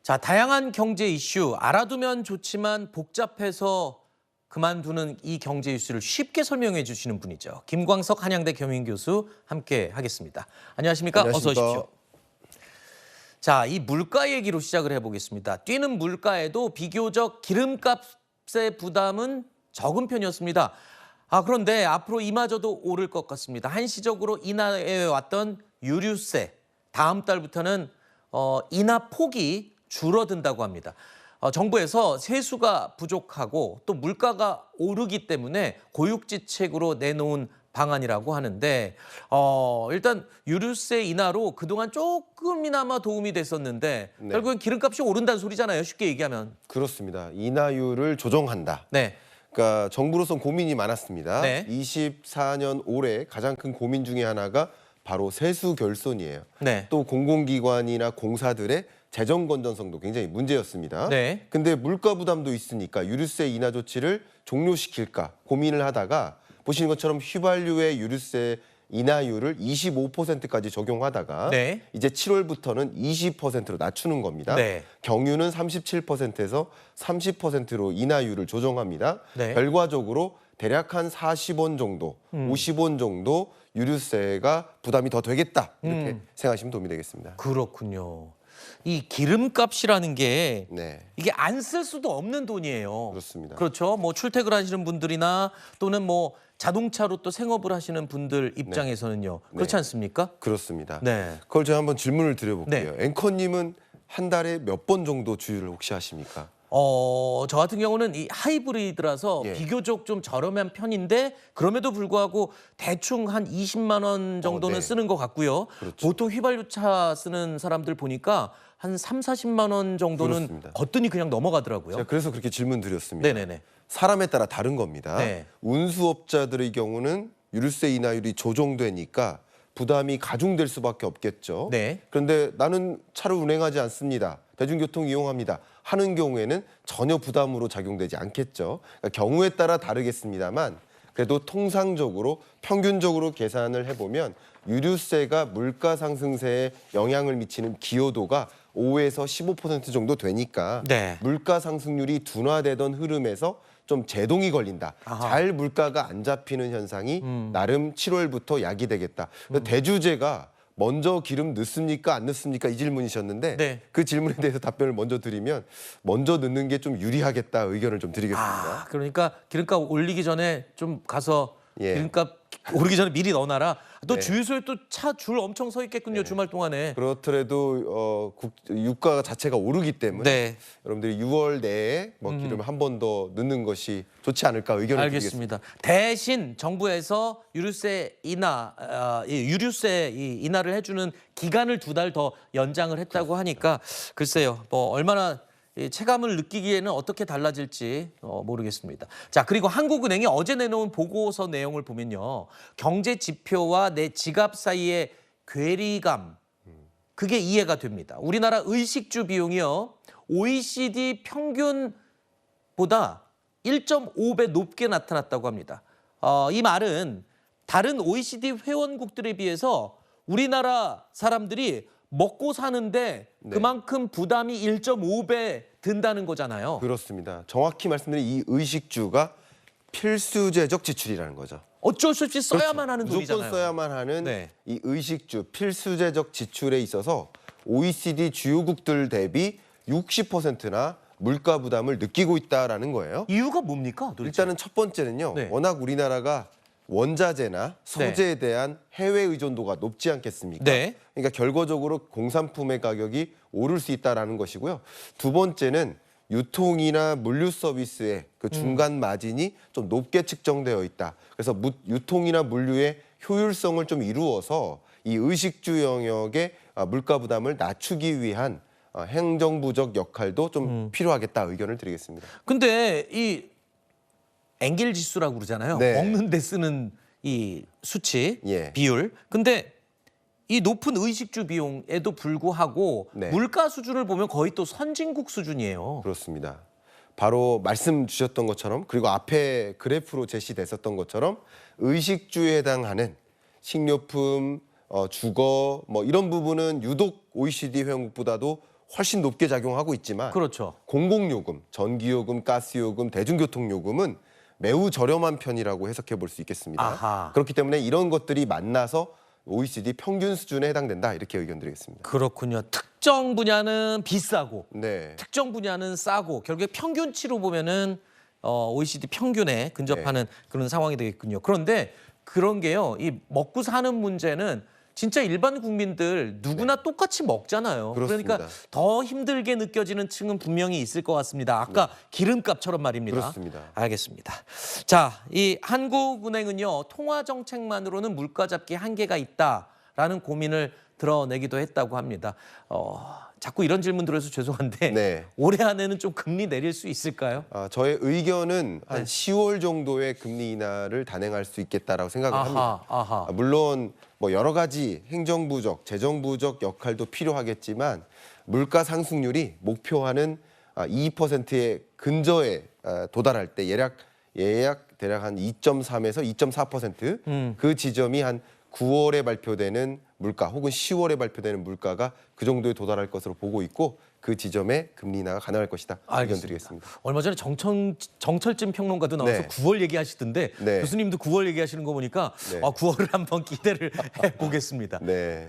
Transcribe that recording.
자, 다양한 경제 이슈 알아두면 좋지만 복잡해서 그만두는 이 경제 이슈를 쉽게 설명해 주시는 분이죠. 김광석 한양대 겸임교수 함께 하겠습니다. 안녕하십니까? 어서 오십시오. 자, 이 물가 얘기로 시작을 해보겠습니다. 뛰는 물가에도 비교적 기름값의 부담은 적은 편이었습니다. 그런데 앞으로 이마저도 오를 것 같습니다. 한시적으로 인하해 왔던 유류세, 다음 달부터는 인하 폭이 줄어든다고 합니다. 정부에서 세수가 부족하고 또 물가가 오르기 때문에 고육지책으로 내놓은 방안이라고 하는데 일단 유류세 인하로 그동안 조금이나마 도움이 됐었는데 결국엔 기름값이 오른다는 소리잖아요. 쉽게 얘기하면. 그렇습니다. 인하율을 조정한다. 네. 그러니까 정부로선 고민이 많았습니다. 네. 24년 올해 가장 큰 고민 중에 하나가 바로 세수 결손이에요. 네. 또 공공기관이나 공사들의 재정 건전성도 굉장히 문제였습니다. 네. 근데 물가 부담도 있으니까 유류세 인하 조치를 종료시킬까 고민을 하다가 보시는 것처럼 휘발유의 유류세 인하율을 25%까지 적용하다가 네. 이제 7월부터는 20%로 낮추는 겁니다. 네. 경유는 37%에서 30%로 인하율을 조정합니다. 네. 결과적으로 대략 한 40원 정도, 50원 정도 유류세가 부담이 더 되겠다 이렇게 생각하시면 도움이 되겠습니다. 그렇군요. 이 기름값이라는 게 네. 이게 안 쓸 수도 없는 돈이에요. 그렇습니다. 그렇죠. 뭐 출퇴근하시는 분들이나 또는 뭐 자동차로 또 생업을 하시는 분들 입장에서는요. 그렇지 않습니까? 그렇습니다. 네. 그걸 제가 한번 질문을 드려볼게요. 네. 앵커님은 한 달에 몇 번 정도 주유를 혹시 하십니까? 저 같은 경우는 이 하이브리드라서 예. 비교적 좀 저렴한 편인데 그럼에도 불구하고 대충 한 20만 원 정도는 네. 쓰는 것 같고요. 그렇죠. 보통 휘발유차 쓰는 사람들 보니까 한 3, 40만 원 정도는 그렇습니다. 거뜬히 그냥 넘어가더라고요. 제가 그래서 그렇게 질문 드렸습니다. 네네네. 사람에 따라 다른 겁니다. 네. 운수업자들의 경우는 유류세 인하율이 조정되니까 부담이 가중될 수밖에 없겠죠. 네. 그런데 나는 차를 운행하지 않습니다. 대중교통 이용합니다. 하는 경우에는 전혀 부담으로 작용되지 않겠죠. 그러니까 경우에 따라 다르겠습니다만 그래도 통상적으로 평균적으로 계산을 해보면 유류세가 물가 상승세에 영향을 미치는 기여도가 5에서 15% 정도 되니까 네. 물가 상승률이 둔화되던 흐름에서 좀 제동이 걸린다. 잘 물가가 안 잡히는 현상이 나름 7월부터 야기되겠다. 대주제가 먼저 기름 넣습니까 안 넣습니까 이 질문이셨는데 네. 그 질문에 대해서 답변을 먼저 드리면 먼저 넣는 게 좀 유리하겠다 의견을 좀 드리겠습니다. 그러니까 기름값 올리기 전에 좀 가서 예. 기름값 오르기 전에 미리 넣어놔라. 또 네. 주유소에 또 차 줄 엄청 서 있겠군요. 주말 동안에. 그렇더라도 유가 자체가 오르기 때문에 네. 여러분들이 6월 내에 뭐 기름을 한 번 더 넣는 것이 좋지 않을까 의견을 드리겠습니다. 알겠습니다. 대신 정부에서 유류세 인하, 유류세 인하를 해주는 기간을 2달 더 연장을 했다고 하니까 글쎄요, 뭐 얼마나 이 체감을 느끼기에는 어떻게 달라질지 모르겠습니다. 자, 그리고 한국은행이 어제 내놓은 보고서 내용을 보면요, 경제 지표와 내 지갑 사이의 괴리감, 그게 이해가 됩니다. 우리나라 의식주 비용이요, OECD 평균보다 1.5배 높게 나타났다고 합니다. 이 말은 다른 OECD 회원국들에 비해서 우리나라 사람들이 먹고 사는데 그만큼 부담이 1.5배 든다는 거잖아요. 그렇습니다. 정확히 말씀드리면 이 의식주가 필수재적 지출이라는 거죠. 어쩔 수 없이 써야만 하는 무조건 돈이잖아요. 써야만 하는 네. 이 의식주 필수재적 지출에 있어서 OECD 주요국들 대비 60%나 물가 부담을 느끼고 있다라는 거예요. 이유가 뭡니까? 도대체? 일단은 첫 번째는요. 네. 워낙 우리나라가 원자재나 소재에 대한 해외 의존도가 높지 않겠습니까? 네. 그러니까 결과적으로 공산품의 가격이 오를 수 있다라는 것이고요. 두 번째는 유통이나 물류 서비스의 그 중간 마진이 좀 높게 측정되어 있다. 그래서 유통이나 물류의 효율성을 좀 이루어서 이 의식주 영역의 물가 부담을 낮추기 위한 행정부적 역할도 좀 필요하겠다 의견을 드리겠습니다. 근데 이 엥겔 지수라고 그러잖아요. 네. 먹는 데 쓰는 이 수치, 예. 비율. 근데 이 높은 의식주 비용에도 불구하고 네. 물가 수준을 보면 거의 또 선진국 수준이에요. 그렇습니다. 바로 말씀 주셨던 것처럼 그리고 앞에 그래프로 제시됐었던 것처럼 의식주에 해당하는 식료품, 주거 뭐 이런 부분은 유독 OECD 회원국보다도 훨씬 높게 작용하고 있지만 그렇죠. 공공요금, 전기요금, 가스요금, 대중교통요금은 매우 저렴한 편이라고 해석해 볼 수 있겠습니다. 아하. 그렇기 때문에 이런 것들이 만나서 OECD 평균 수준에 해당된다 이렇게 의견 드리겠습니다. 그렇군요. 특정 분야는 비싸고 네. 특정 분야는 싸고 결국에 평균치로 보면은 OECD 평균에 근접하는 네. 그런 상황이 되겠군요. 그런데 그런 게요. 이 먹고 사는 문제는 진짜 일반 국민들 누구나 똑같이 먹잖아요. 네. 그렇습니다. 그러니까 더 힘들게 느껴지는 층은 분명히 있을 것 같습니다. 아까 기름값처럼 말입니다. 네. 그렇습니다. 알겠습니다. 자, 이 한국은행은요. 통화 정책만으로는 물가 잡기 한계가 있다라는 고민을 드러내기도 했다고 합니다. 자꾸 이런 질문 들어서 죄송한데 네. 올해 안에는 좀 금리 내릴 수 있을까요? 저의 의견은 한 네. 10월 정도의 금리 인하를 단행할 수 있겠다라고 생각을 합니다. 아하. 물론 뭐 여러 가지 행정부적, 재정부적 역할도 필요하겠지만 물가 상승률이 목표하는 2%의 근저에 도달할 때 대략 한 2.3에서 2.4% 그 지점이 한 9월에 발표되는 물가 혹은 10월에 발표되는 물가가 그 정도에 도달할 것으로 보고 있고 그 지점에 금리 인하가 가능할 것이다. 의견 드리겠습니다. 얼마 전에 정철진 평론가도 나와서 네. 9월 얘기하시던데 네. 교수님도 9월 얘기하시는 거 보니까 네. 9월을 한번 기대를 해보겠습니다. 네.